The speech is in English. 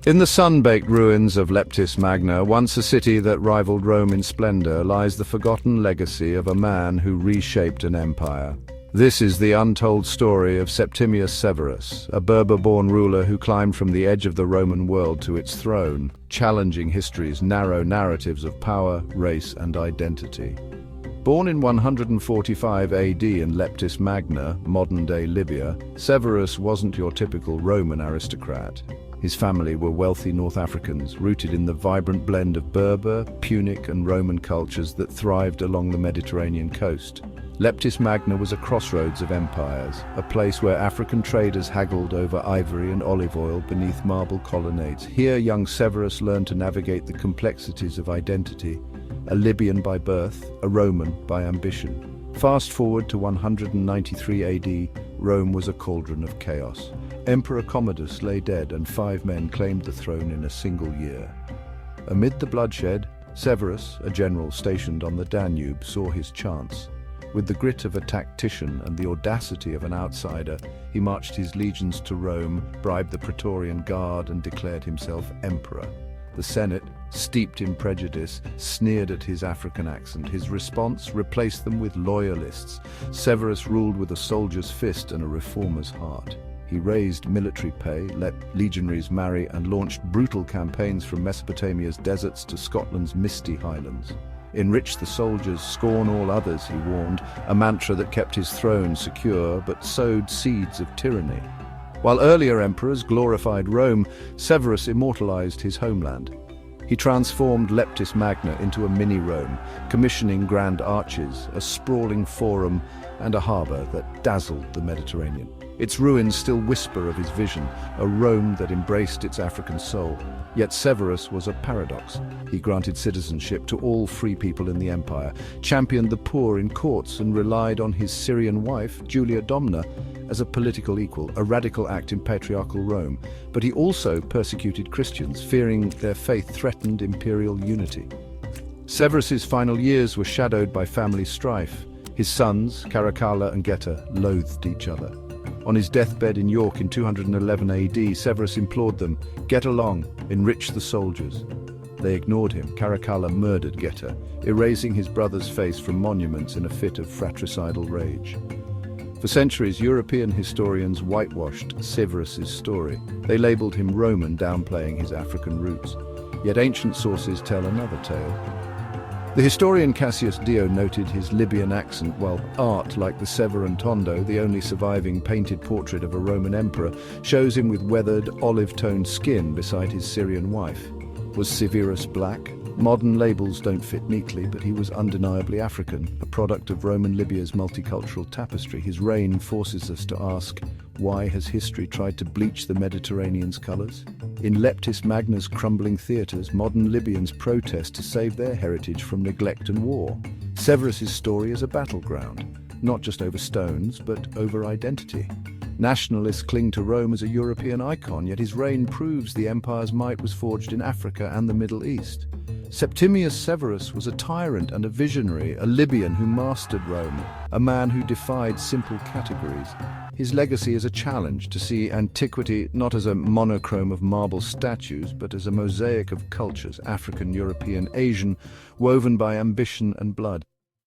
In the sun-baked ruins of Leptis Magna, once a city that rivaled Rome in splendor, lies the forgotten legacy of a man who reshaped an empire. This is the untold story of Septimius Severus, a Berber-born ruler who climbed from the edge of the Roman world to its throne, challenging history's narrow narratives of power, race, and identity. Born in 145 AD in Leptis Magna, modern-day Libya, Severus wasn't your typical Roman aristocrat. His family were wealthy North Africans, rooted in the vibrant blend of Berber, Punic, and Roman cultures that thrived along the Mediterranean coast. Leptis Magna was a crossroads of empires, a place where African traders haggled over ivory and olive oil beneath marble colonnades. Here, young Severus learned to navigate the complexities of identity, a Libyan by birth, a Roman by ambition. Fast forward to 193 AD, Rome was a cauldron of chaos. Emperor Commodus lay dead and 5 men claimed the throne in a single year. Amid the bloodshed, Severus, a general stationed on the Danube, saw his chance. With the grit of a tactician and the audacity of an outsider, he marched his legions to Rome, bribed the Praetorian Guard, and declared himself emperor. The Senate, steeped in prejudice, sneered at his African accent. His response replaced them with loyalists. Severus ruled with a soldier's fist and a reformer's heart. He raised military pay, let legionaries marry, and launched brutal campaigns from Mesopotamia's deserts to Scotland's misty highlands. Enrich the soldiers, scorn all others, he warned, a mantra that kept his throne secure but sowed seeds of tyranny. While earlier emperors glorified Rome, Severus immortalized his homeland. He transformed Leptis Magna into a mini-Rome, commissioning grand arches, a sprawling forum, and a harbor that dazzled the Mediterranean. Its ruins still whisper of his vision, a Rome that embraced its African soul. Yet Severus was a paradox. He granted citizenship to all free people in the empire, championed the poor in courts, and relied on his Syrian wife, Julia Domna, as a political equal, a radical act in patriarchal Rome. But he also persecuted Christians, fearing their faith threatened imperial unity. Severus's final years were shadowed by family strife. His sons, Caracalla and Geta, loathed each other. On his deathbed in York in 211 AD, Severus implored them, "Get along, enrich the soldiers." They ignored him. Caracalla murdered Geta, erasing his brother's face from monuments in a fit of fratricidal rage. For centuries, European historians whitewashed Severus's story. They labeled him Roman, downplaying his African roots. Yet ancient sources tell another tale. The historian Cassius Dio noted his Libyan accent, while art like the Severan Tondo, the only surviving painted portrait of a Roman emperor, shows him with weathered, olive-toned skin beside his Syrian wife. Was Severus black? Modern labels don't fit neatly, but he was undeniably African, a product of Roman Libya's multicultural tapestry. His reign forces us to ask, why has history tried to bleach the Mediterranean's colors? In Leptis Magna's crumbling theaters, modern Libyans protest to save their heritage from neglect and war. Severus's story is a battleground, not just over stones, but over identity. Nationalists cling to Rome as a European icon, yet his reign proves the empire's might was forged in Africa and the Middle East. Septimius Severus was a tyrant and a visionary, a Libyan who mastered Rome, a man who defied simple categories. His legacy is a challenge to see antiquity not as a monochrome of marble statues, but as a mosaic of cultures, African, European, Asian, woven by ambition and blood.